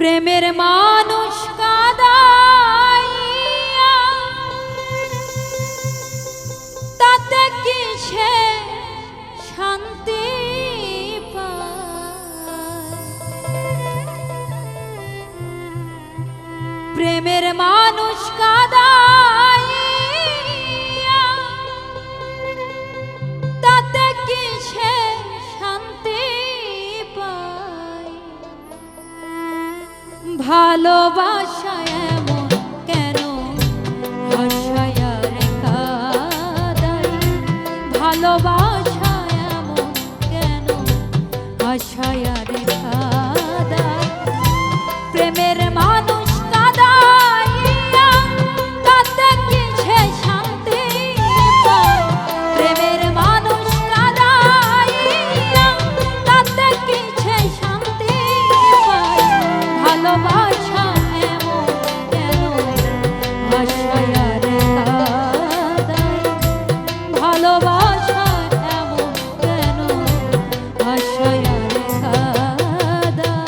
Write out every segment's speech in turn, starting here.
প্রেমের মানুষ কাঁদাইয়া তাতে কিসে শান্তি পায়? প্রেমের মানুষ কাঁদাইয়া তাতে কিসে শান্তি পায়? ভালোবাসা এমন কেন হাসায়া রেখা দেয়? ভালোবাসা এমন কেন হাসায়া রেখা দেয়? প্রেমের মানুষ কাঁদাইয়া তাতে কিসে শান্তি পায়? প্রেমের মানুষ কাঁদাইয়া তাতে কিসে শান্তি পায়? ভালোবাসা এমন কেন হাসায়া রেখা দেয়? ভালোবাসা এমন কেন হাসায়া রেখা দেয়?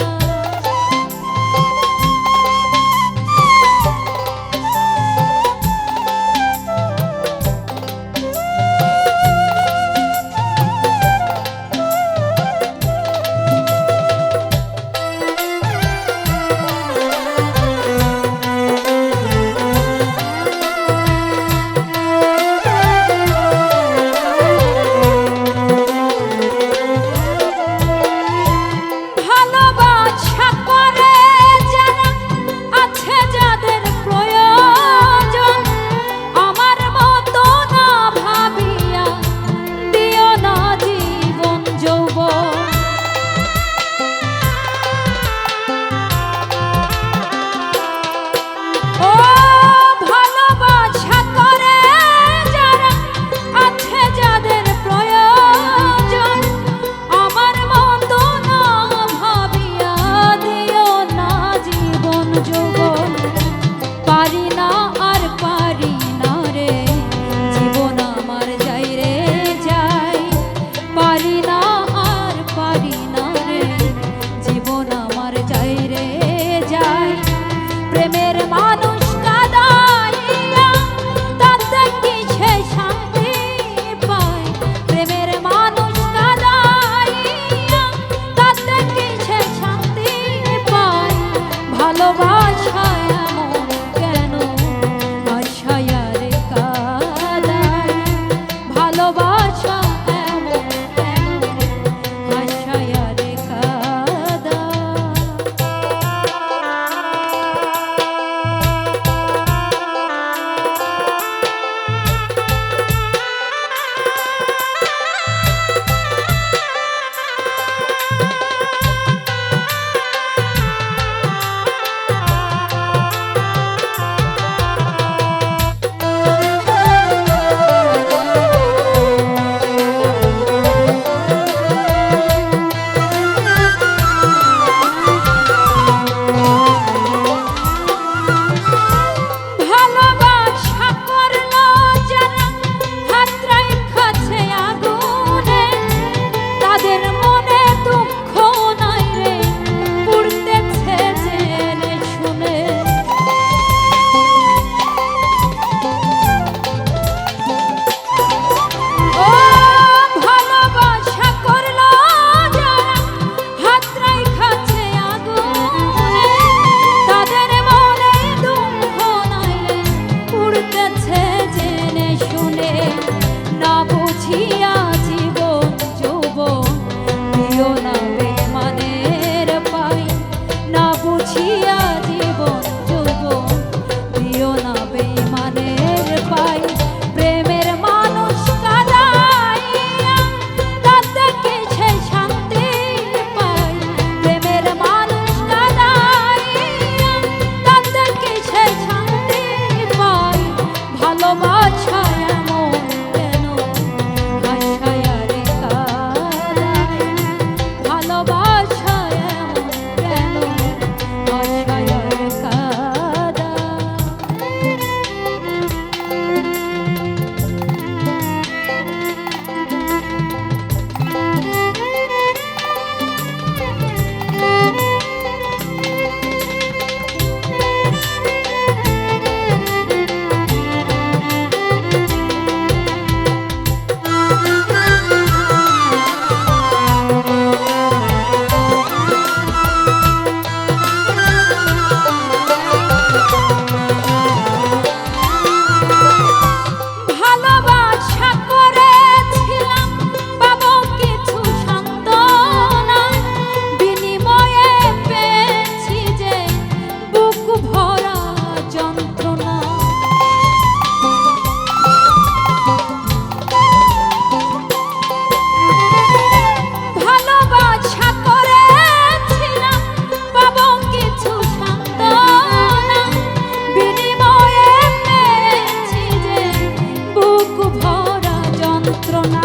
যন্ত্রণা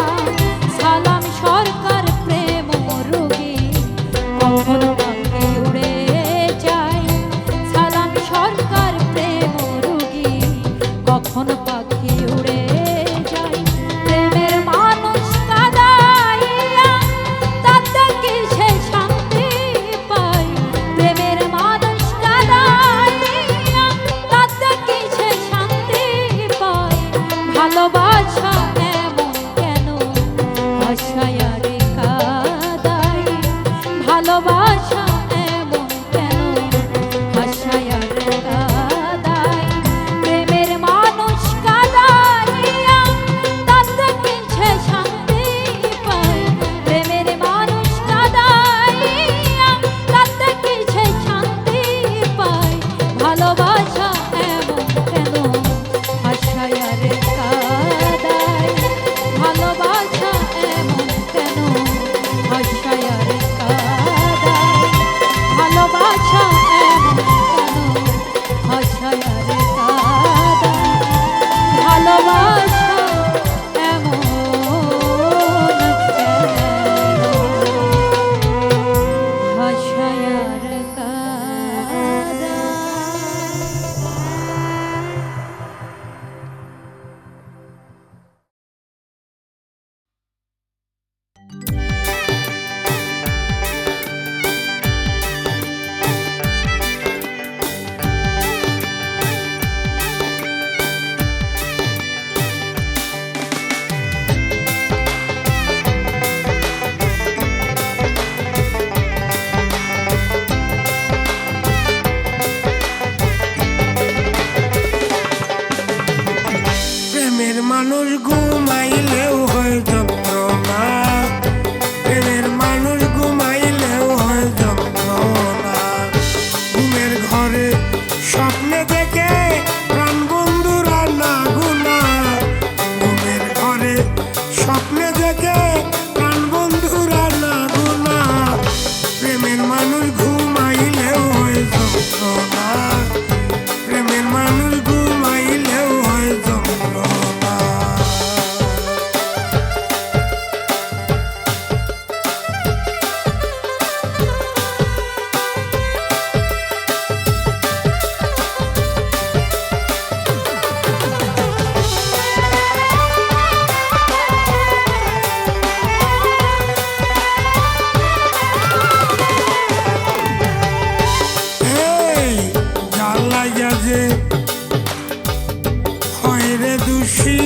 সালাম সরকার প্রেম রোগী কখন পাখি উড়ে যায় সালাম সরকার প্রেম রোগী কখন পাখি উড়ে যায় প্রেমের মানুষ কাঁদাইয়া তাতে কি সে শান্তি পায় প্রেমের মানুষ কাঁদাইয়া তাতে কি সে শান্তি পায় ভালোবাসা এমন কেন ভাষায়া রে কাঁদাই ভালোবাসা এমন কেন ভাষায়া রে কাঁদাই প্রেমের মানুষ কাঁদাইয়া তাতে কি সে শান্তি পায় প্রেমের মানুষ কাঁদাইয়া তাতে কি সে শান্তি পায় ভালোবাসা এমন কেন ভাষায়া রে কাঁদাই ভালোবাসা এমন কেন ভাষায়া রে কাঁদাই ভালোবাসা এমন কেন ভাষায়া রে কাঁদাই ভালোবাসা এমন কেন ভাষায়া রে কাঁদাই প্রেমের মানুষ ঘুমাইলেও হয় যন্ত্রণা প্রেমের মানুষ ঘুমাইলেও হয় যন্ত্রণা ঘুমের ঘরে স্বপ্নে দেখে প্রাণ বন্ধুরা না গুনা ঘুমের ঘরে স্বপ্নে দেখে প্রাণ বন্ধুরা না গুনা প্রেমের মানুষ ঘুমাইলেও হয় যন্ত্রণা প্রেমের মানুষ ঘুমাইলেও হয় যন্ত্রণা এই জ্বালাইয়া যে হয় রে দোষী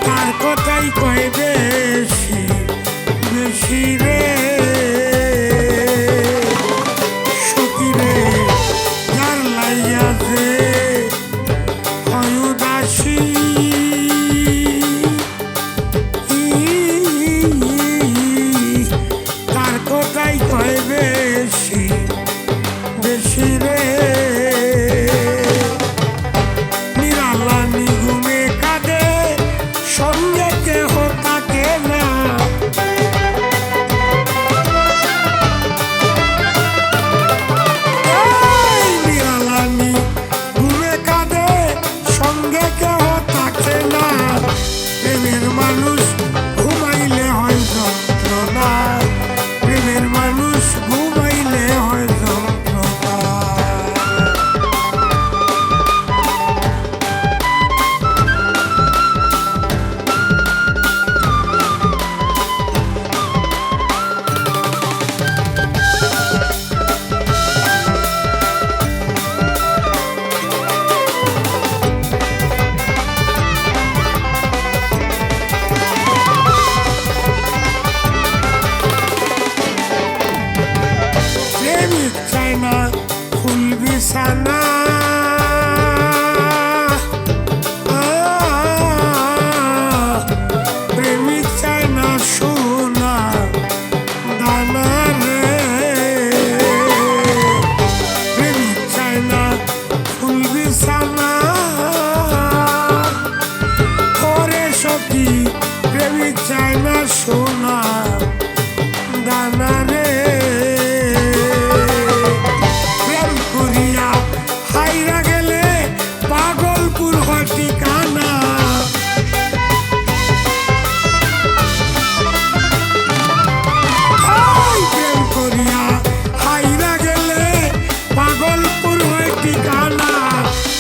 তার কথাই কয় বেশি বেশি রে সখী রে জ্বালাইয়া যে হয় উদাসী তার কথাই কয় বেশি বেশি রে নিরালা নিগুমে কাঁদে সঙ্গে কেহ থাকে না এই নিরালা নিগুমে কাঁদে সঙ্গে কেহ থাকে না প্রেমের মানুষ ঘুমাইলে হয় যন্ত্রণা প্রেমের মানুষ ঘুমাইলে হয় যন্ত্রণা প্রেমিক চায় না ফুল বিছানা প্রেমিক চায় না সোনা দানা রে প্রেমিক চায় না ফুল বিছানা ওরে সখী প্রেমিক চায় না সোনা দানা রে প্রেম করিয়া হাইরা গেলে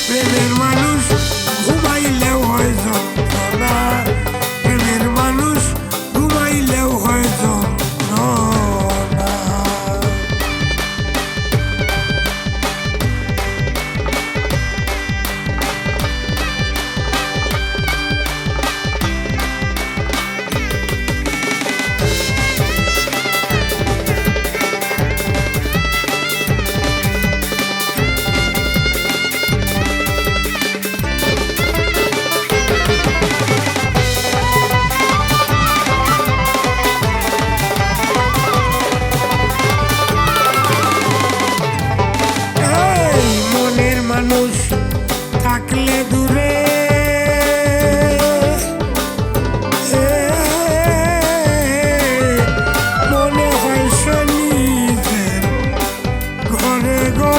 প্রেমের মানুষ ঘুমাইলেও হয় যন্ত্রণা, প্রেমের মানুষ ঘুমাইলেও হয় যন্ত্রণা। মানুষ থাকলে দূরে মনে হয় সে নিজের ঘরে গো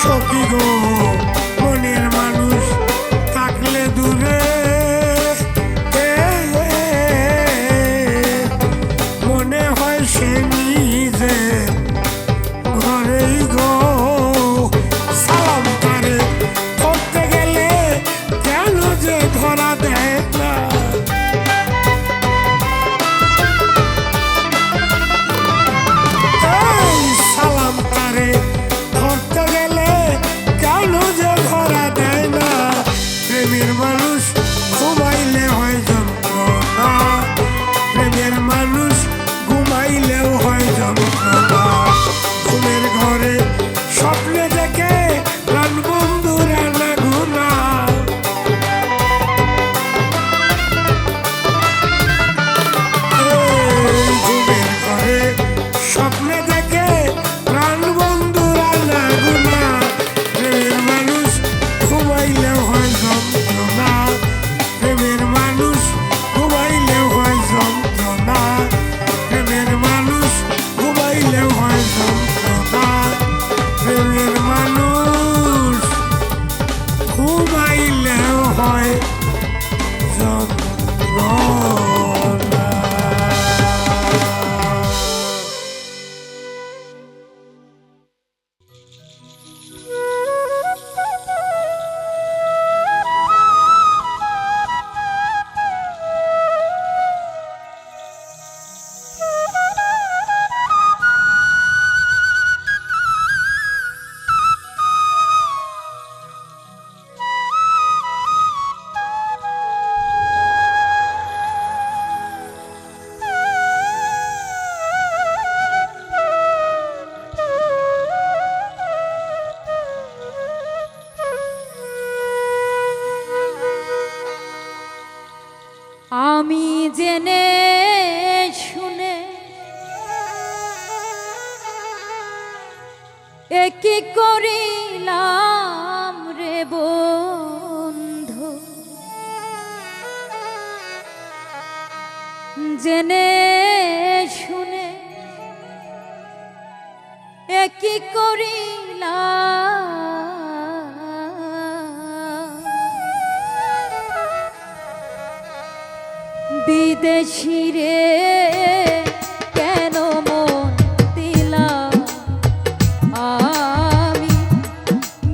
সখী গো, মনের মানুষ থাকলে দূরে মনে হয় সে নিজের ঘরেই গো। সালাম তারে করতে গেলে কেন যে ধরা দেয় না, এই সালাম তারে ধরতে গেলে কেন যে ধরা দেয় না। প্রেমের মানুষ ঘুমাইলে হয় যন্ত্রণা, প্রেমের মানুষ ঘুমাইলেও হয় যন্ত্রণা। ঘুমের ঘরে স্বপ্নে দেখে প্রাণ বন্ধুরা না গুনা, ঘুমের ঘরে স্বপ্নে দেখে প্রাণ বন্ধুরা না গুনা। প্রেমের মানুষ ঘুমাইলেও হয় যন্ত্রণা, প্রেমের মানুষ ঘুমাইলেও হয় যন্ত্রণা, প্রেমের মানুষ ঘুমাইলেও হয় যন্ত্রণা, প্রেমের মানুষ ঘুমাইলেও হয় যন্ত্রণা। আমি জেনে শুনে কি করিলাম রে বন্ধু, জেনে শুনে কি করিলাম। বিদেশি রে কেন মন দিলাম আমি,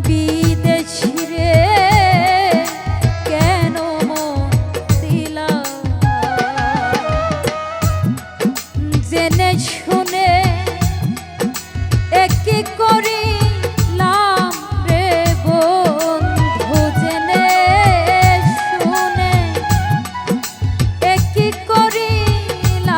বিদেশি রে কেন মন দিলাম। জেনে শুনে কি করিলাম রে বন্ধু, জেনে শুনে কি করিলাম।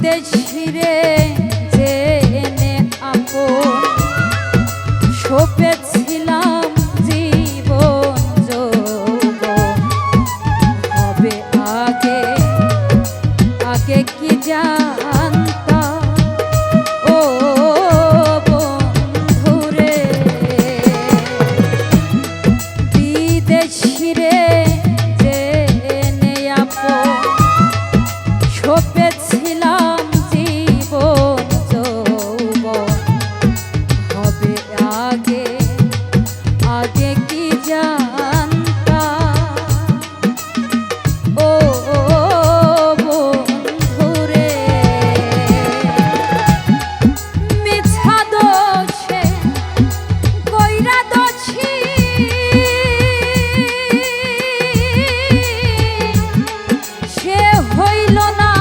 বিদেশিরে জেনে আপন সপেছিলাম জীবন যৌবন হবে আগে আগে কি জানতাম ও বন্ধুরে বিদেশিরে জেনে আপন সপেছিলাম জীবন যৌবন হবে আগে আগে কি জানতাম ও বন্ধুরে মিছা দোষে কইরা দোষী সে হইল না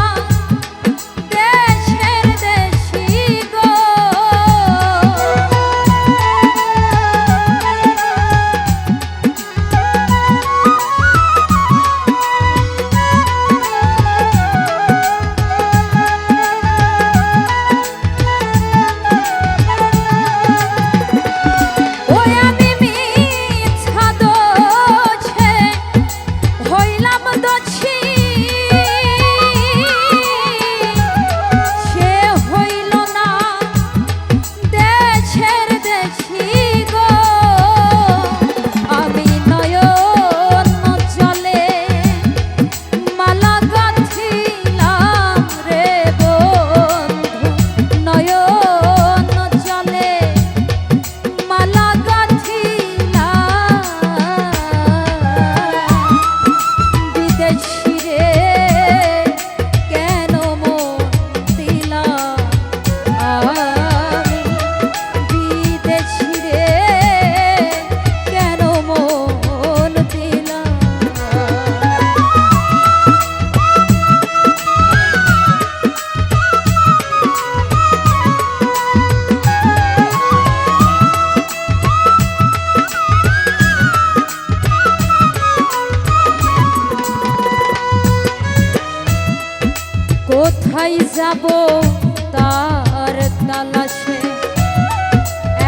দেশের দেশি গো ওই আমি মিছা দোষে হইলাম দোষী সে হইল না দেশের দেশি গো আমি নয়ন জলে মালা গাঁথিলাম রে বন্ধু নয়ন জলে মালা গাঁথিলাম বিদেশিরে কেন মন দিলাম আমি বিদেশিরে কেন মন দিলাম কোথায় যাব তার তালাশে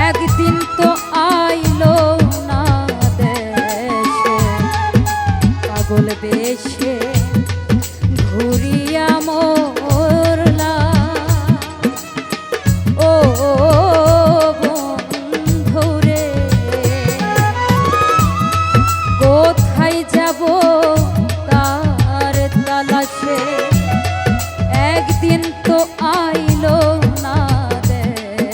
একদিন তো আইলো না দেশে পাগল বেশে ঘুরিয়া মরলা ও বন্ধুরে কোথায় যাব তার তালাশে একদিন তো আইলো না দেশে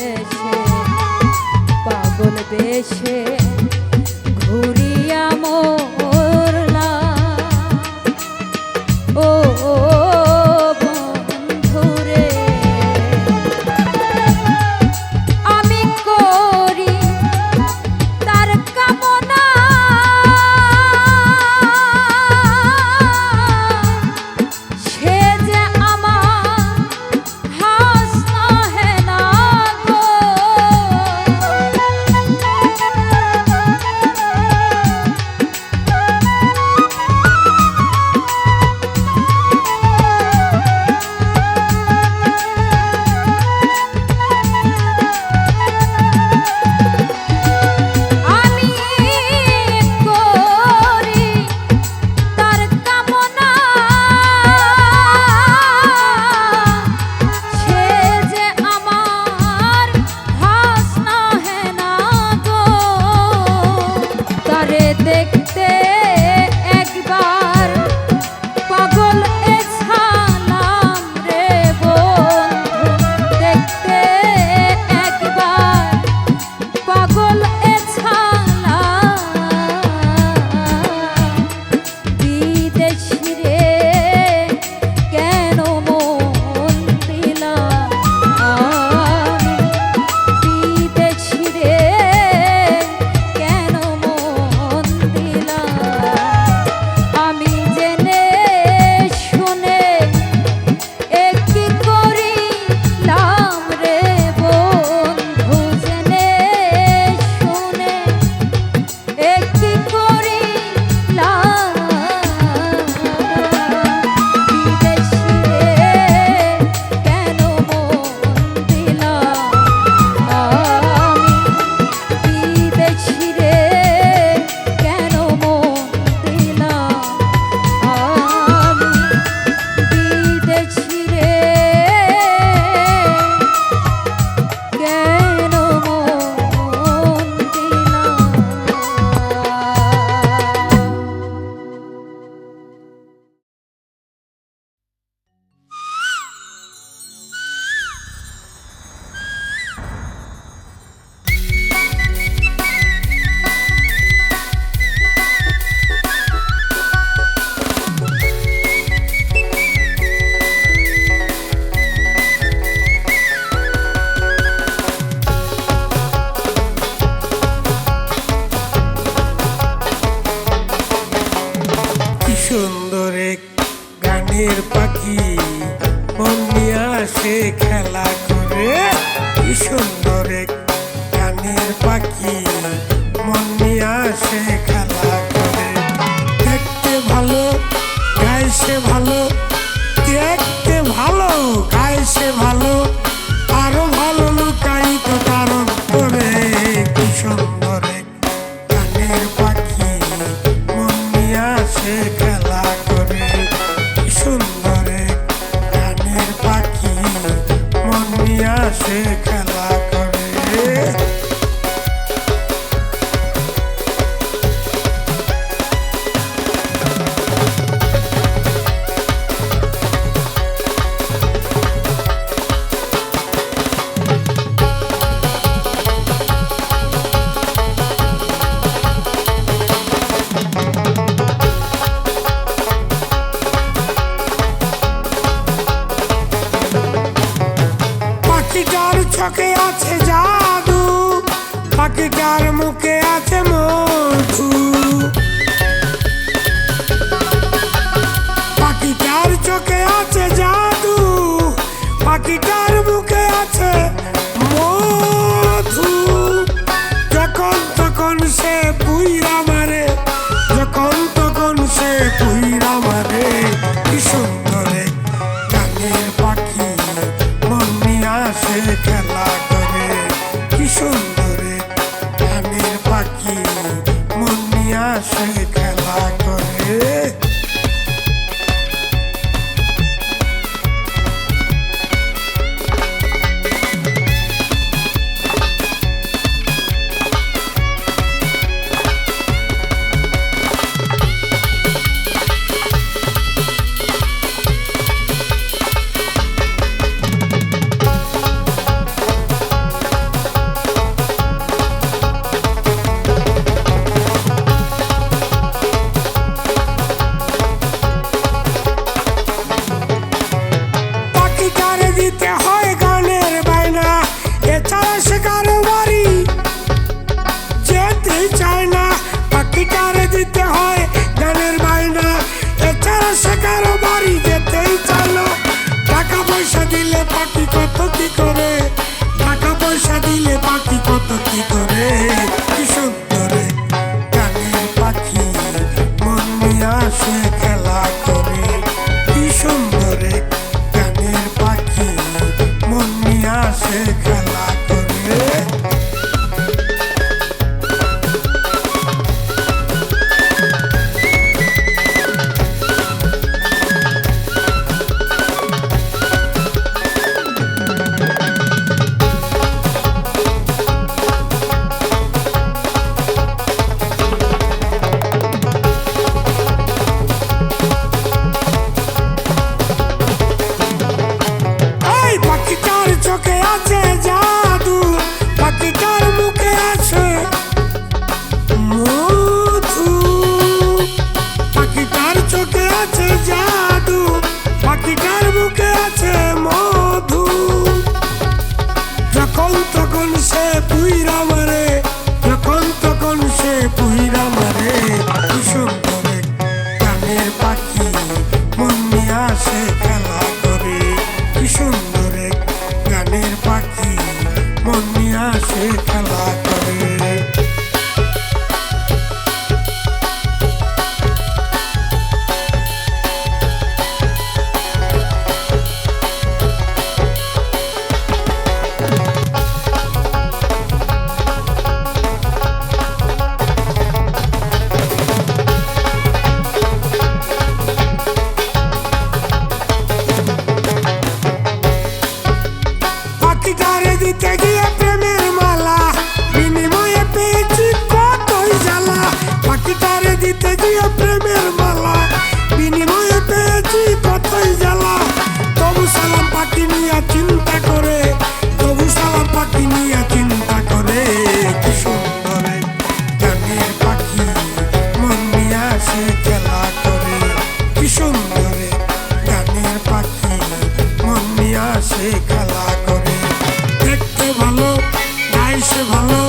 আসে খেলা করে কি সুন্দর এক গানের পাখি মন নিয়ে আসে খেলা করে দেখতে ভালো গাইছে ভালো দেখতে ভালো গাইছে ভালো আরো ভালো লুকায়িত কারণ করে কি সুন্দর এক গানের পাখি মন নিয়ে আসে খেলা করে কি সুন্দর এক গানের পাখি মন নিয়ে আসে খেলা করে পাখিটার চোখে আছে জাদু পাখিটার মুখে আছে মধু পাখিটার চোখে আছে জাদু পাখিটার মুখে আছে মধু যখন তখন সে পুইরা মারে যখন তখন সে পুইরা মারে কি সুন্দর এক গানের পাখি মন নিয়ে আসে খেলা করে কি সুন্দর এক গানের পাখি মন নিয়ে আসে খেলা করে পাখিটারে দিতে হয় গানের বায়না এছাড়া সে কারো বাড়ি যেতে চায় না পাখিটারে দিতে হয় গানের বায়না এছাড়া সে কারো বাড়ি যেতেই চায় না টাকা পয়সা দিলে পাখি কত কি করে টাকা পয়সা দিলে পাখি কত কি করে কি সুন্দর এক গানের পাখি মন নিয়ে আসে খেলা করে কি সুন্দর এক গানের পাখি মন নিয়ে আসে খেলা করে এই পাখিটার চোখে আছে জাদু পাখিটার মুখে আছে মধু পাখিটার চোখে আছে জাদু পাখিটার মুখে আছে মধু যখন তখন সে পুইরা মারে যখন তখন সে পুইরা মারে কি সুন্দর এক গানের পাখি মন নিয়ে আসে খেলা করে কি সুন্দর এক গানের পাখি মন নিয়ে আসে খেলা করে পাখিটারে দিতে গিয়ে প্রেমের মালা বিনিময়ে পেয়েছি কতই জ্বালা পাখিটারে দিতে গিয়ে প্রেমের মালা বিনিময়ে পেয়েছি কতই জ্বালা তবু সালাম পাখি নিয়ে চিন্তা করে তবু সালাম পাখি নিয়ে চিন্তা করে কি সুন্দর এক গানের পাখি মন নিয়ে আসে খেলা করে কি সুন্দর এক গানের পাখি মন নিয়ে আসে খেলা করে দেখতে ভালো গাইছে ভালো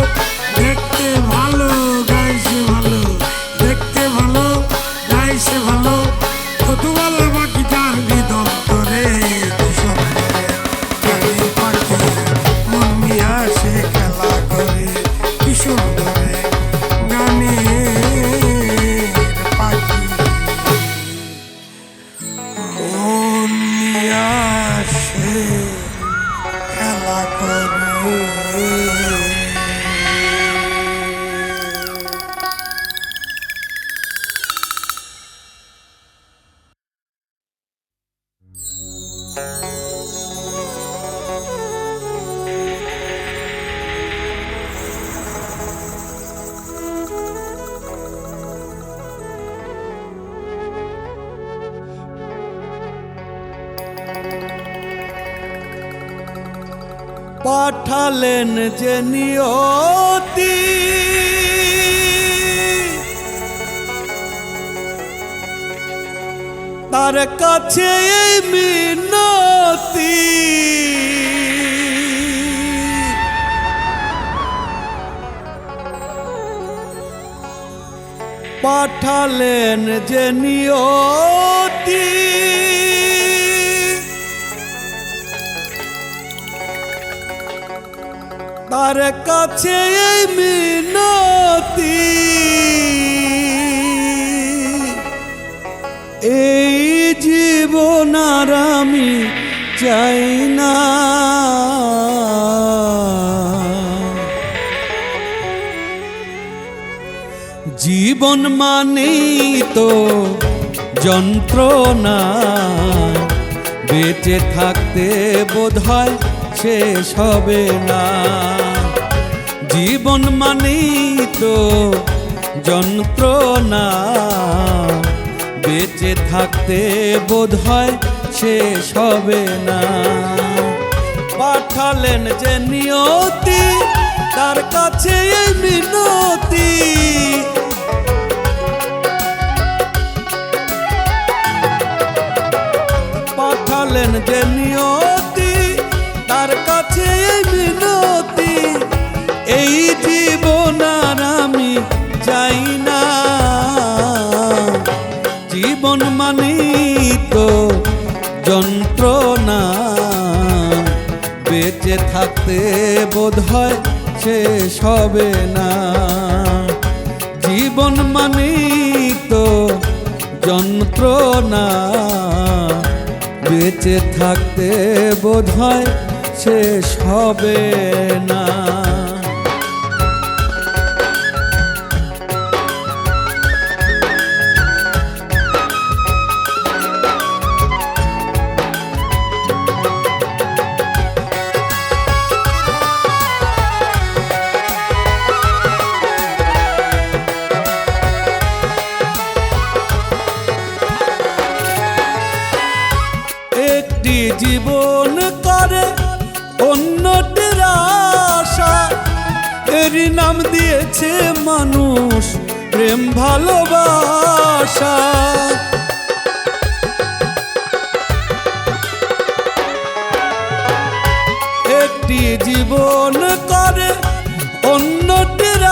দেখতে ভালো গাইছে ভালো দেখতে ভালো গাইছে ভালো কত ভালো পাখিটার হৃদয় করে কি সুন্দর সে খেলা করে। পাঠালেন যে নিয়তি তার কাছে এই মিনতি, পাঠালেন যে নিয়তি তার কাছে এই মিনতি, এই জীবন আর আমি চাই না, জীবন মানেই তো যন্ত্রণা, বেঁচে থাকতে বোধহয় শেষ হবে না, জীবন মানেই তো যন্ত্রণা, বেঁচে থাকতে বোধহয় শেষ হবে না। পাঠালেন যে নিয়তি তার কাছে এই মিনতি, পাঠালেন যে নিয়তি তার কাছে এই মিনতি, এই জীবন আর আমি চাই না, জীবন মানেই তো যন্ত্রণা, বেঁচে থাকতে বোধহয় শেষ হবে না, জীবন মানেই তো যন্ত্রণা, বেঁচে থাকতে বোধহয় শেষ হবে না। একটি জীবন করে অন্যটির আশা, এরই নাম দিয়েছে মানুষ প্রেম ভালোবাসা, একটি জীবন করে অন্যটির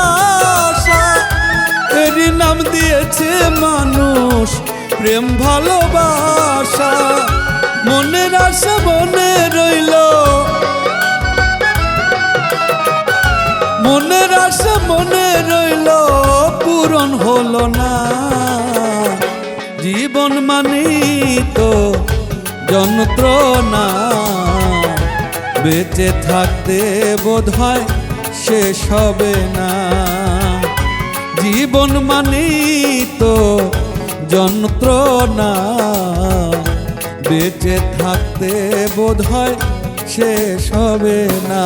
আশা, এরই নাম দিয়েছে মানুষ প্রেম ভালোবাসা, মনের আশা মনে রইল, মনের আশা মনে রইল পূরণ হলো না, জীবন মানেই তো যন্ত্রণা, বেঁচে থাকতে বোধহয় শেষ হবে না, জীবন মানেই তো যন্ত্রণা, বেঁচে থাকতে বোধহয় শেষ হবে না।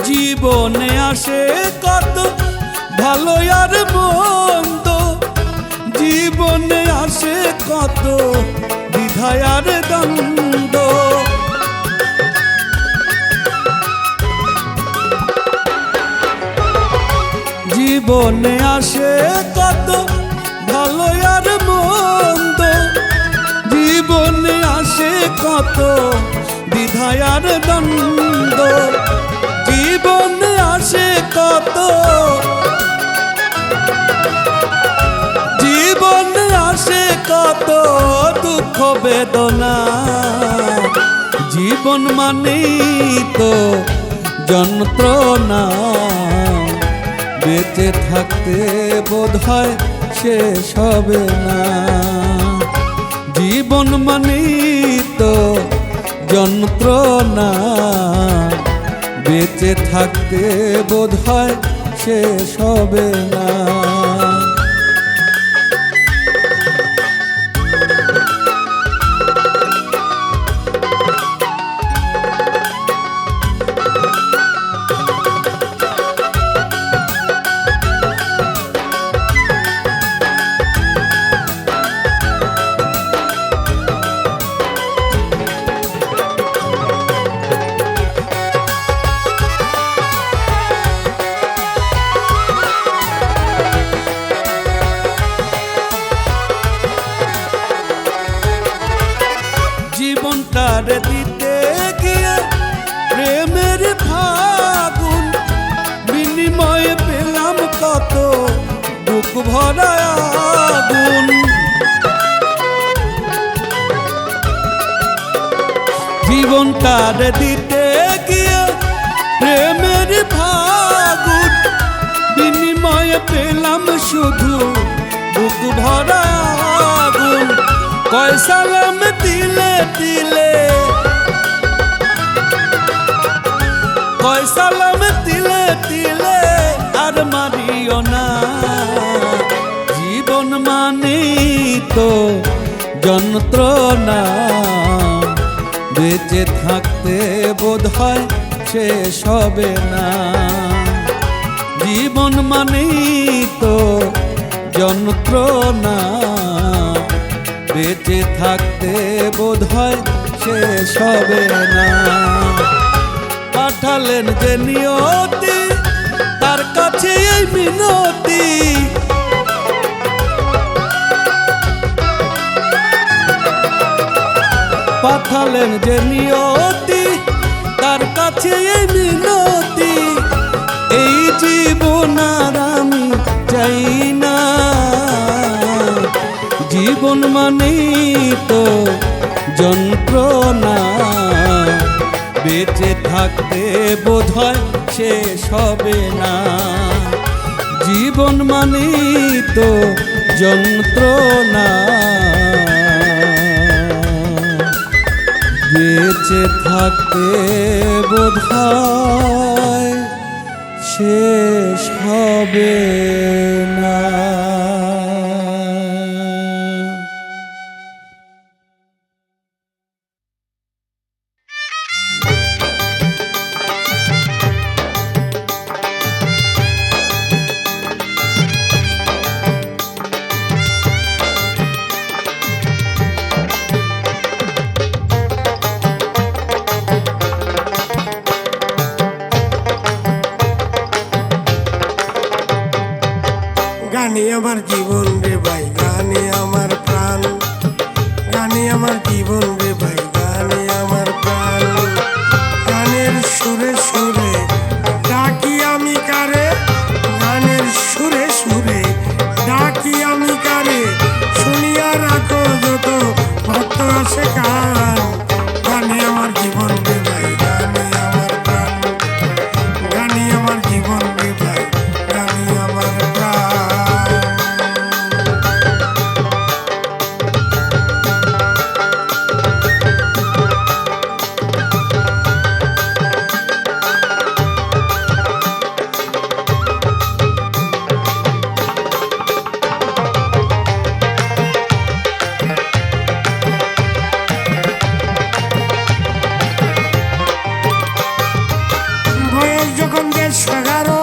জীবনে আসে কত ভালো আর মন্দ, জীবনে আসে কত দ্বিধা আর দ্বন্দ্ব, জীবনে আসে কত ভালো আর মন্দ, জীবনে আসে কত দ্বিধা আর দ্বন্দ্ব, জীবনে আসে কত, জীবন আসে কত দুঃখ বেদনা, জীবন মানেই তো যন্ত্রণা, বেঁচে থাকতে বোধহয় শেষ হবে না। জীবন মানেই তো যন্ত্রণা, বেঁচে থাকতে বোধহয় শেষ হবে না। জীবনটারে দিতে গিয়ে প্রেমের ফাগুন, বিনিময়ে পেলাম কত বুক ভরা আগুন। জীবনটারে দিতে গিয়ে প্রেমের ফাগুন, বিনিময়ে পেলাম শুধু বুক ভরা আগুন। কয় সালাম দিলে দিলে, কয় সালাম দিলে দিলে আর মারিও না। জীবন মানেই তো যন্ত্রণা, বেঁচে থাকতে বোধহয় শেষ হবে না। জীবন মানেই তো যন্ত্রণা, বেঁচে থাকতে বোধহয় শেষ হবে না। পাঠালেন যে নিয়তি তার কাছে এই মিনতি, পাঠালেন যে নিয়তি তার কাছে এই মিনতি। এই জীবন আর আমি চাই না, জীবন মানেই তো যন্ত্রণা, বেঁচে থাকতে বোধহয় শেষ হবে না। জীবন মানেই তো যন্ত্রণা, বেঁচে থাকতে বোধহয় শেষ হবে না। গানে আমার জীবন রে ভাই, গানে আমার প্রাণ, গানে আমার জীবন রে ভাই, গানে আমার প্রাণ। গানের সুরে সুরে ডাকি আমি কারে, গানের সুরে সুরে ডাকি আমি কারে, শুনিয়া রাখো যত ভক্ত আসে কান। গানে আমার জীবন রে ভাই, গানে আমার প্রাণ, গানে আমার জীবন রে ভাই, গানে আমার প্রাণ। বয়স যখন 11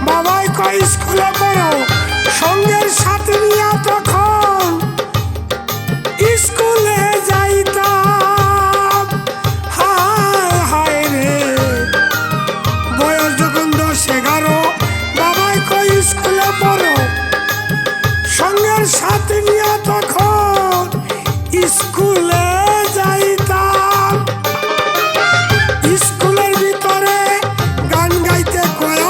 বাবাই কয় স্কুলে পড়ো, সঙ্গের সাথে নিয়ে তখন স্কুলে যাইতাম। হায় হায় রে, বয়স যখন 10-11 বাবাই কয় স্কুলে পড়ো, সঙ্গের সাথে নিয়ে তখন স্কুলে যাইতাম। স্কুলের ভিতরে গান গাইতে কয়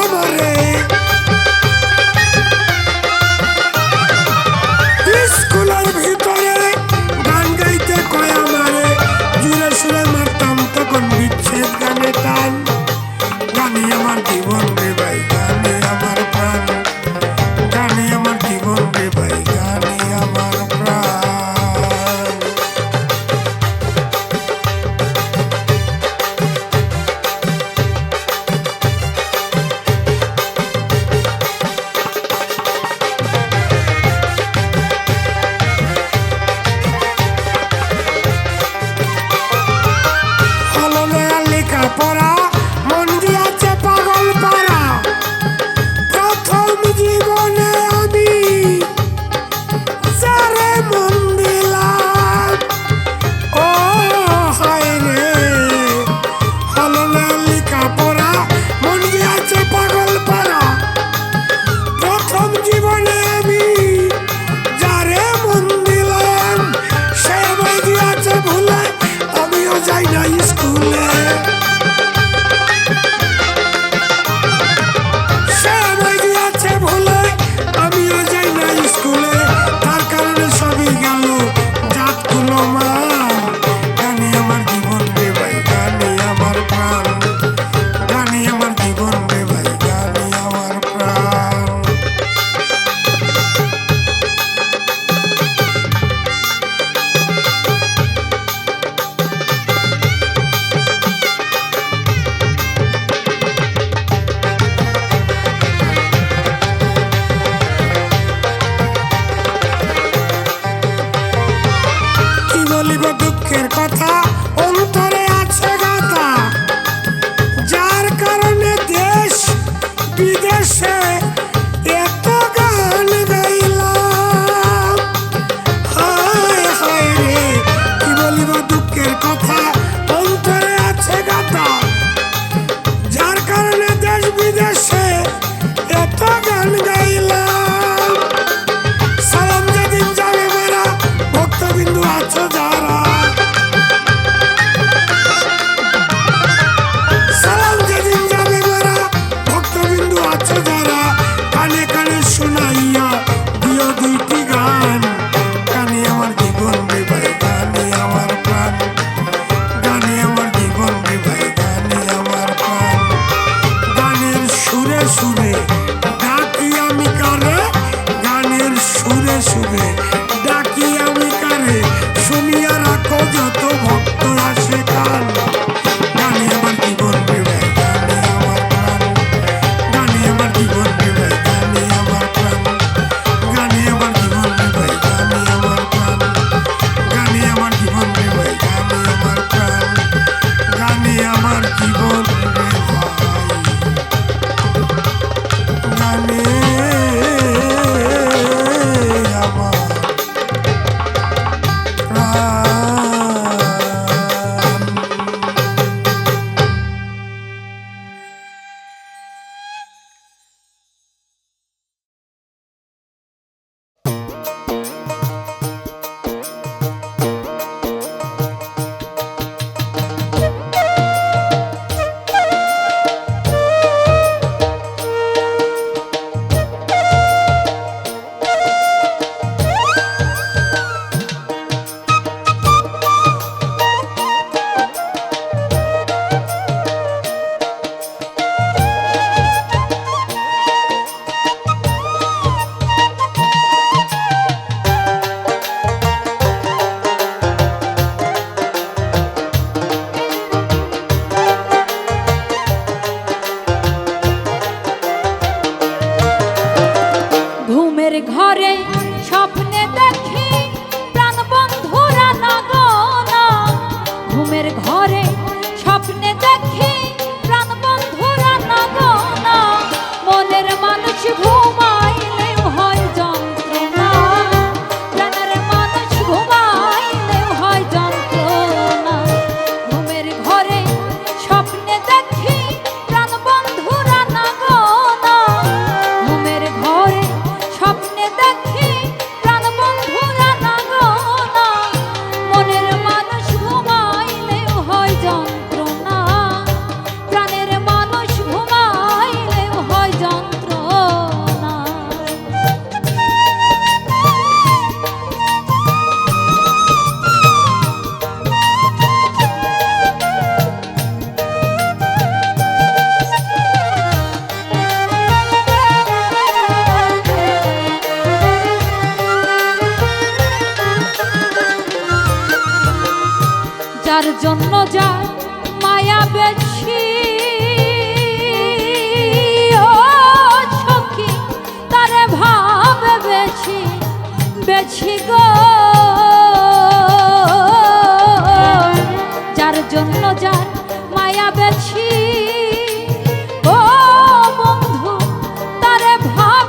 জীবনে আমি যারে মন দিলাম, ও হায় রে হলো না লেখাপড়া, মন দিয়েছে পাগল পারা। প্রথম জীবনে আমি যারে মন দিলাম, সে আমায় দিয়েছে ভুলে, আমিও যাই না স্কুলে। দুঃখের কথা অন্তরে আছে গাথা, যার কারণে দেশ বিদেশে এত গান গাইলাম। হায় হায় রে কি বলিব দুঃখের কথা অন্তরে আছে গাথা, যার কারণে দেশ বিদেশে এত গান গাইলাম। সালাম যেদিন যাবে মেরা ভক্তবিন্দু আছো যারা, সালাম যেদিন যাবে মেরা ভক্তবিন্দু আছো যারা, কানে কানে শোনাইয়া দিও দুইটি গান। গানে আমার জীবন রে ভাই, গানে আমার প্রাণ, গানে আমার জীবন রে ভাই, গানে আমার প্রাণ। গানের সুরে সুরে ডাকি আমি কারে, গানের সুরে সুরে ডাকি আমি কারে, শুনিয়া রাখো যত ভক্ত আসে কান। গানে আমার জীবন রে ভাই, গানে আমার প্রাণ, গানে আমার জীবন রে ভাই, গানে আমার প্রাণ, গানে আমার জীবন রে ভাই, গানে আমার প্রাণ, গানে আমার জীবন রে ভাই, গানে আমার প্রাণ, গানে আমার জীবন রে ভাই, গানে আমার ঘুমের ঘরে স্বপ্নে দেখি প্রাণ বন্ধুরা না গো না, ঘুমের ঘরে স্বপ্নে দেখি প্রাণ বন্ধুরা না গো না, মনের মানুষ ঘুমাইলে হয় যন্ত্রণা, প্রাণের মানুষ ঘুমাইলে হয় যন্ত্রণা। ঘুমের ঘরে স্বপ্নে দেখি প্রাণ বন্ধুরা না গো না, ঘুমের ঘরে স্বপ্নে দেখি প্রাণ বন্ধুরা না গো না, মনের মানুষ ঘুমাইলেও হয় যন্ত্রণা, প্রাণের মানুষ ঘুমাইলেও হয় যন্ত্রণা। যার জন্য যার মায়া বেশি, ও সখী তারে ভাবে বেশি বেশি গো, যার জন্য যার মায়া বেশি, ও বন্ধু তারে ভাবে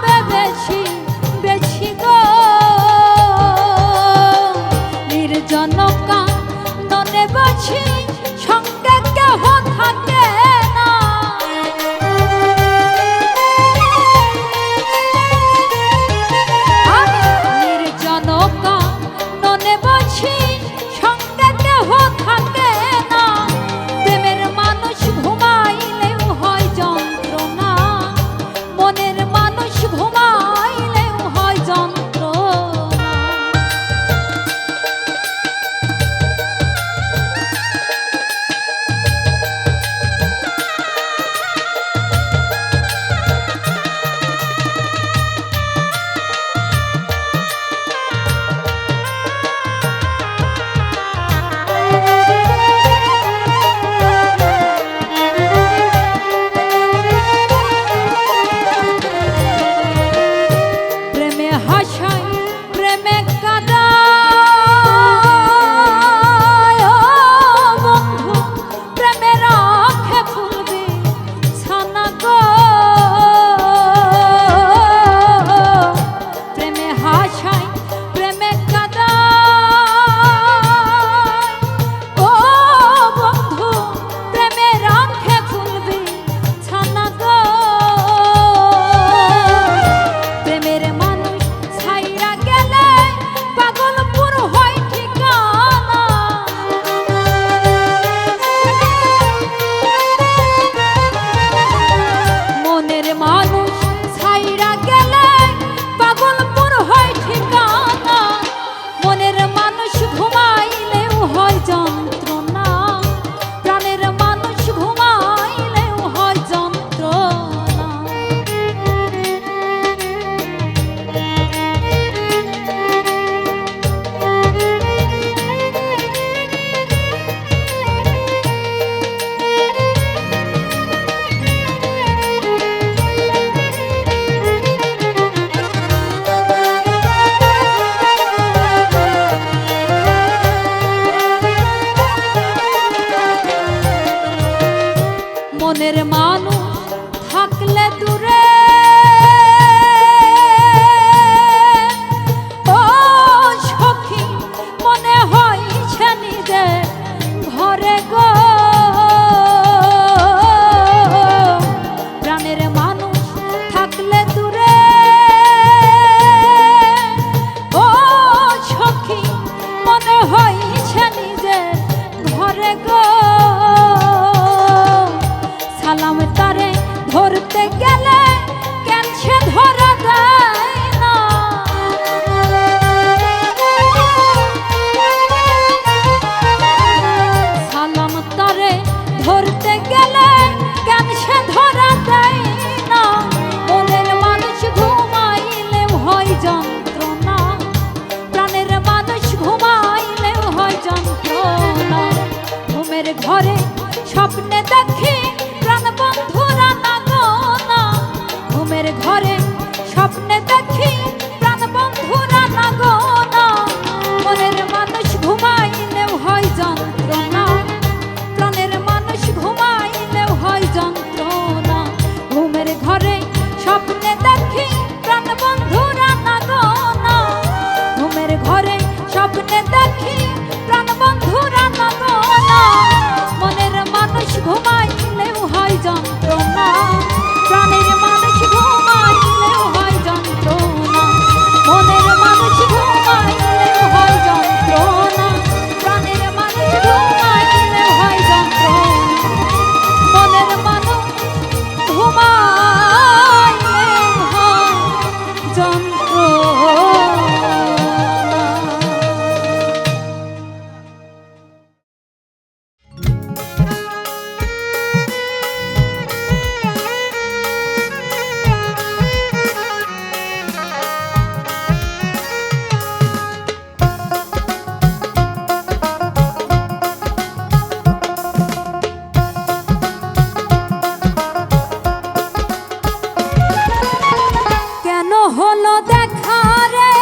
কেন হলো দেখা রে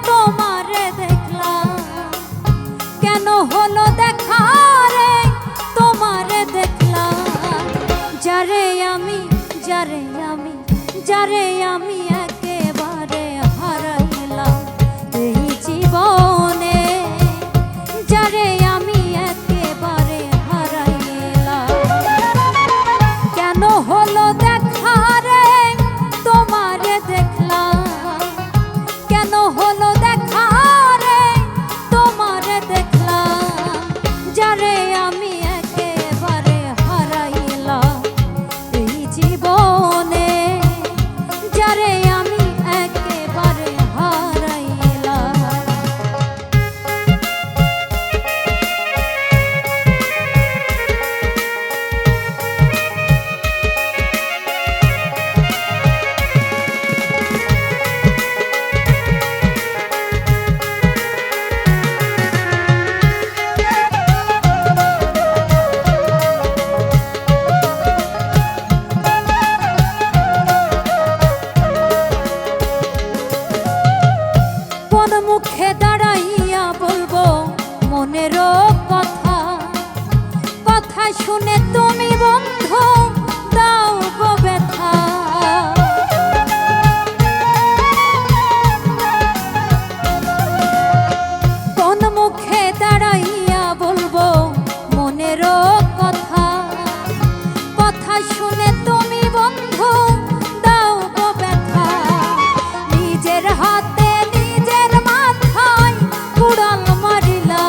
তোমারে দেখলাম, কেন হলো দেখা রে তোমারে দেখলাম, যারে আমি যারে আমি যারে আমি একেবারে হারাইলাম এই জীবনে, যারে আমি একেবারে হারাইলাম। কেন হলো দেখা রে তোমারে দেখলাম, কেন হলো দেখা রে তোমারে দেখলাম, যারে আমি একেবারে হারাইলাম এই জীবনে, যারে আমি একেবারে হারাইলাম। কোন মুখে দাঁড়াইয়া বলবো মনের কথা, কথা শুনে তুমি বন্ধু দাও গো ব্যথা। কোন মুখে দাঁড়াইয়া বলবো মনের কথা, কথা শুনে তুমি বন্ধু দাও গো ব্যথা। নিজের হাতে নিজের মাথায় কুড়াল মারিলা,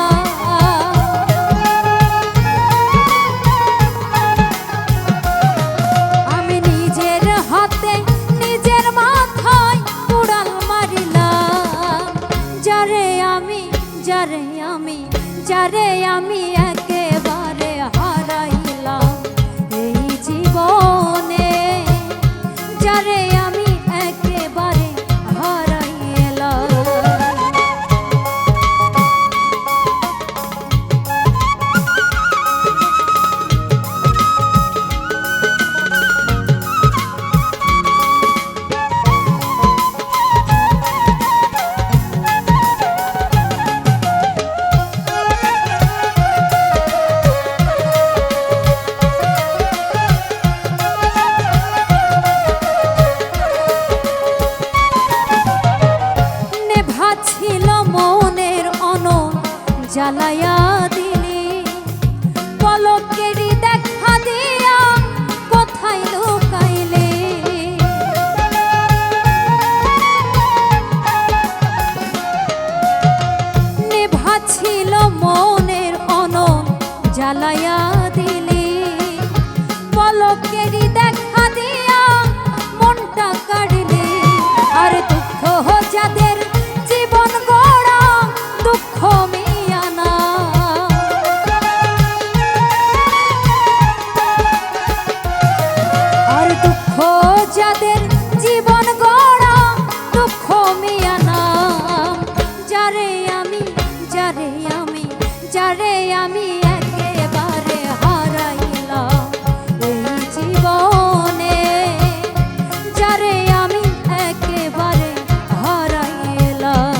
আমি নিজের হাতে নিজের মাথায় কুড়াল মারিলাম, যারে আমি যারে আমি যারে আমি একেবারে হারাইলাম এই জীবনে, যারে আমি একেবারে হারাইলাম। ছিল মনের অনল জ্বালায়া দিলি, পলকেরই দেখা দিয়া কোথায় লুকাইলে। নেভা ছিল মনের অনল জ্বালায়া দিলি, পলকেরই দেখা দিয়া মনটা কাড়িলি। আর দুঃখ যাদের জীবন গড়া দুঃখ মিয়ানা, আর দুঃখ যাদের জীবন গড়া দুঃখ মিয়ানা, যারে আমি যারে আমি যারে আমি একেবারে হারাইলাম এই জীবনে, যারে আমি একেবারে হারাইলাম।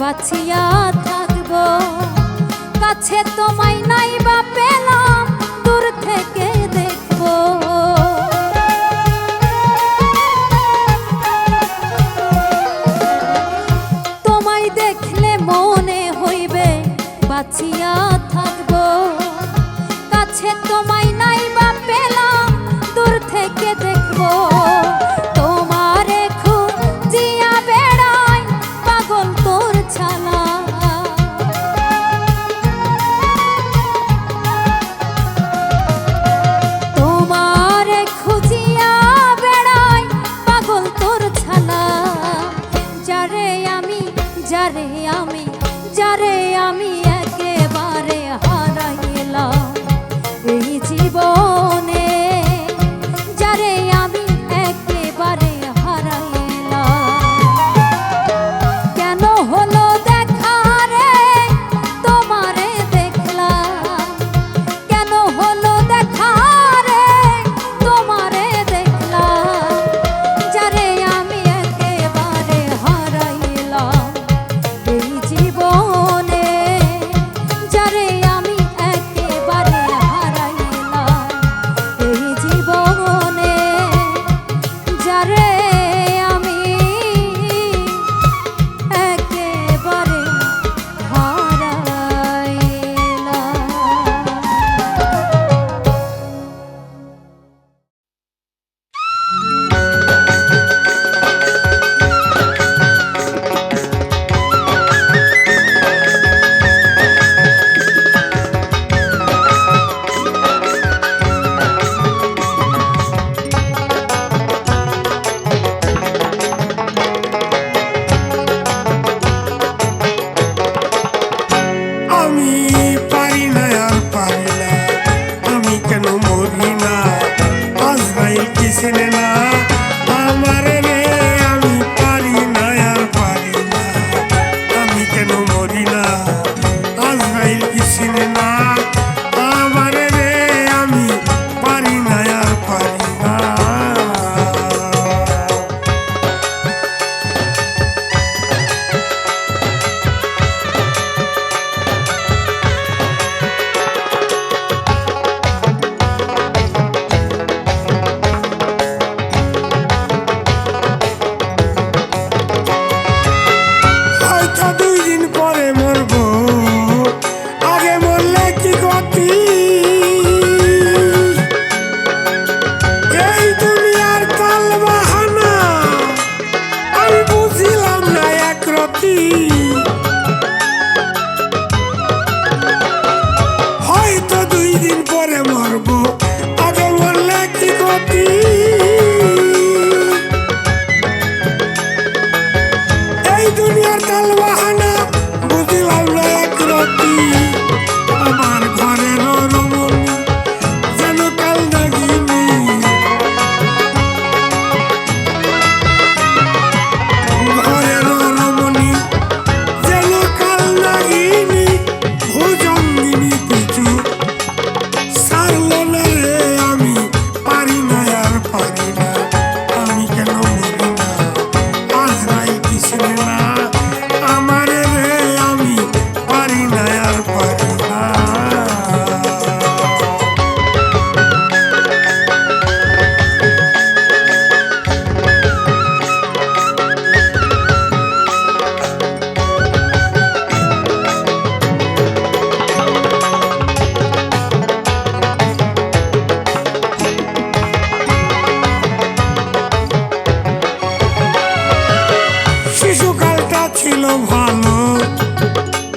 বাঁচিয়া থাকবো, কাছে তোমায় নাই বা পেলাম দূর থেকে দেখবো। তোমায় দেখলে আমি একেবারে হারাইলাম এই জীবনে, যারে আমি একেবারে হারাইলাম। কেন হলো দেখা রে তোমারে দেখলাম, কেন হলো দেখা রে তোমারে দেখলাম, যারে আমি একেবারে হারাইলাম এই জীবনে, যারে আমি একেবারে হারাইলাম এই জীবনে, যারে আমি একেবারে আমি পারি না আর পারি না, আমি কেন মরি না, আজরাইল কি চেনে না আমারে রে, আমি পারি না আর পারি না, আমি কেন মরি না, আজরাইল কি চেনে না আমারে রে, আমি পারি না আর পারি না। হয়তো 2 দিন পরে মরবো, আগে মরলে কি গতি, এই দুনিয়ার তাল বাহানা আমি বুঝিলাম না একরতি। হয়তো 2 দিন পরে মরবো, আগে মরলে কি গতি, এই দুনিয়ার তাল বাহানা বুঝিলাম না একরতি। আমার ঘরের রমণী যেন কাল নাগিনী, ঘরের রমণী যেন কাল নাগিনী, ভুজঙ্গিনী পিছু ছাড়লো না রে, আমি পারি না আর পারি না, আমি কেন মরি না, আজরাইল কি চেনে না আমারে রে, আমি পারি না আর পারি না। শিশুকালটা ছিল ভালো,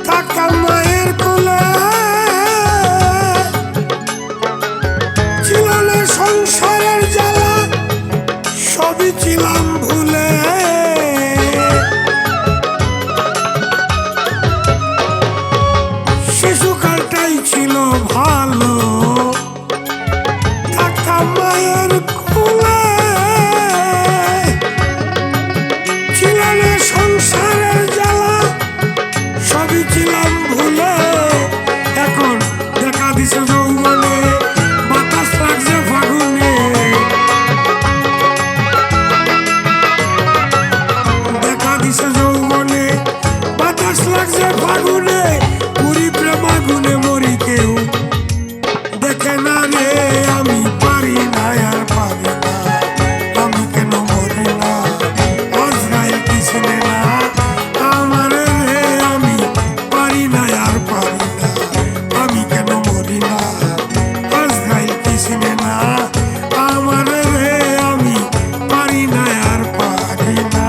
থাকতাম মায়ের কোলে, ছিল না সংসারের জ্বালা, সবই ছিলাম ভুলে। শিশুকালটাই ছিল ভালো, থাকতাম মায়ের কোলে, ছিল না সংসারের জ্বালা, সবই ছিলাম ভুলে। এখন দেখা দিছে যৌবনে, বাতাস লাগছে ফাগুনে, দেখা দিছে যৌবনে, বাতাস লাগছে ফাগুনে, পুরি প্রেমাগুনে মরি কেউ দেখে না রে, আমি পারি না আর পারি না, আমি কেন মরি না, আজরাইল কি চেনে না আমারে রে, আমি পারি না আর পারি না, আমি কেন মরি না, আজরাইল কি চেনে না আমারে রে, আমি পারি না আর পারি না।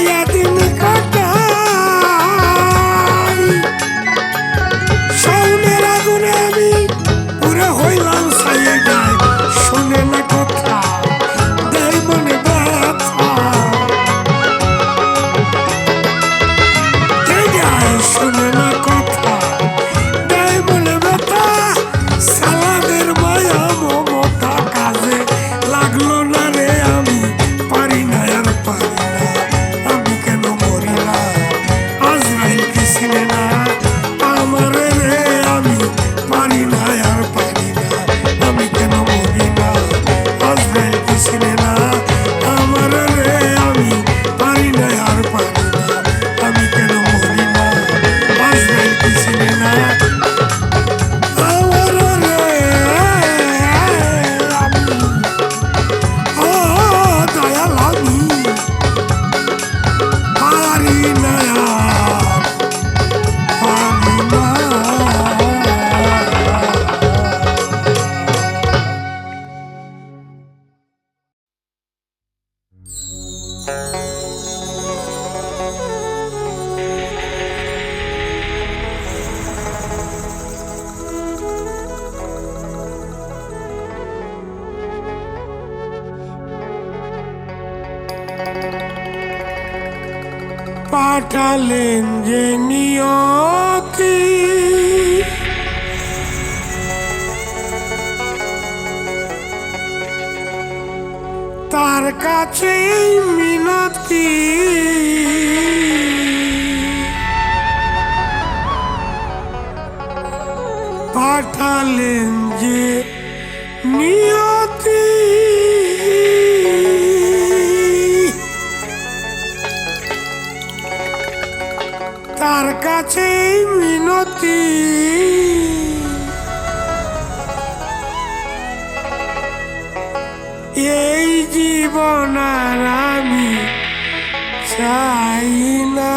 খাইয়া দিন কাটাই সাউনের আগুনে আমি পুরে হইলাম সাইয়ে যায় শোনে না কথা দেয় মনে ব্যথা শোনে না কথা দেয় মনে ব্যথা সালাদের মায়া মমতা কাজে লাগলো না রে আমি পারি না আর পারি না আমি কেন মরি না আজরাইল কি ছিলে না আমার রে আমি পারি না আর পারি না আমি কেন মরি না আজরাইল কি ছিলে না আমার রে আমি পারি না আর পারি না আমি কেন মরি না আজরাইল কি ছিলে না আমার রে আমি ও দয়াল আমি পারি না পারি না পাঠালেন যে নিয়তি তার কাছে মিনতি পাঠালেন যে নিয়তি তার কাছে মিনতি এই জীবন আর আমি চাই না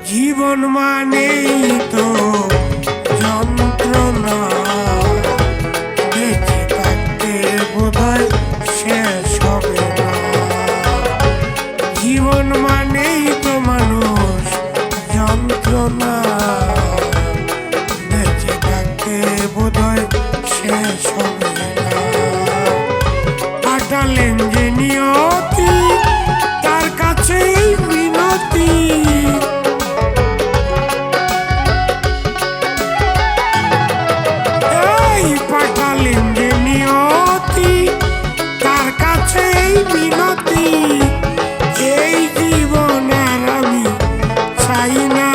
জীবন মানেই তো যন্ত্রণা বেঁচে থাকতে বোধহয় শেষ হবে না জীবন মানেই তো মানুষ যন্ত্রণা বেঁচে থাকতে বোধহয় শেষ হবে না পাঠালেন যে নিয়তি তার কাছেই মিনতি পাঠালেন যে নিয়তি তার কাছেই মিনতি এই জীবন আর আমি চাই না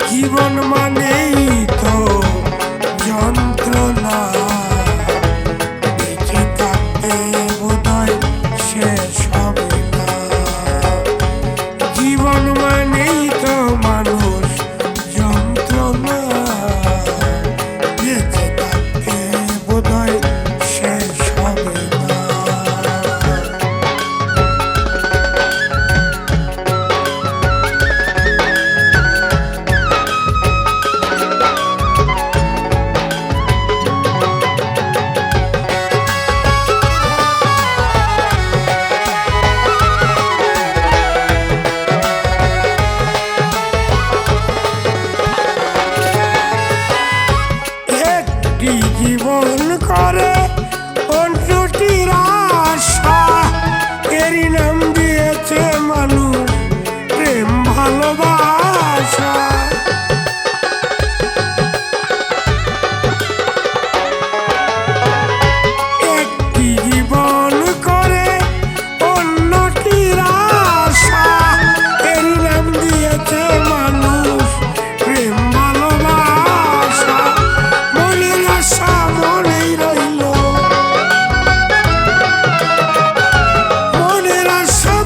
জীবন মানেই তো যন্ত্রণা বেঁচে থাকতে বোধহয় শেষ হবে না জীবন মানেই তো মানুষ যন্ত্রণা বেঁচে থাকতে বোধহয় শেষ হবে না একটি জীবন করে অন্যটির আশা এরই নাম দিয়েছে মানুষ প্রেম ভালোবাসা একটি জীবন করে অন্যটির আশা এরই নাম দিয়েছে মানুষ প্রেম ভালোবাসা মনের আশা মনেই রইল মনের আশা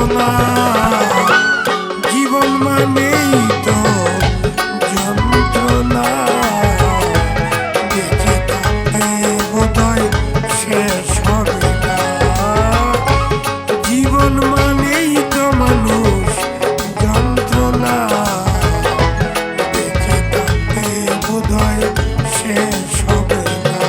যন্ত্রণা জীবন মানেই তো যন্ত্রণা বেঁচে থাকতে বোধহয় শেষ হবে না জীবন মানেই তো মানুষ যন্ত্রণা বেঁচে থাকতে বোধহয় শেষ হবে না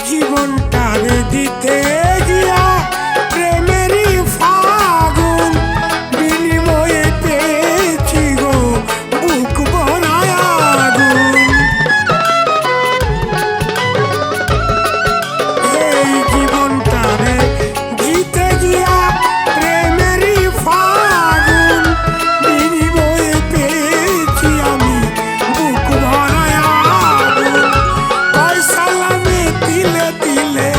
জীবনটারে দিতে গিয়া প্রেমেরই ফাগুন বিনিময়ে পেয়েছি গো বুক ভরায় আগুন এই জীবনটারে দিতে গিয়া প্রেমেরই ফাগুন বিনিময়ে পেয়েছি আমি বুক ভরায় আগুন ওই সালামে তিলে তিলে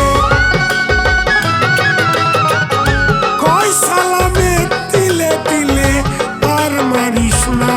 কই সালামে তিলে তিলে আর মারিস না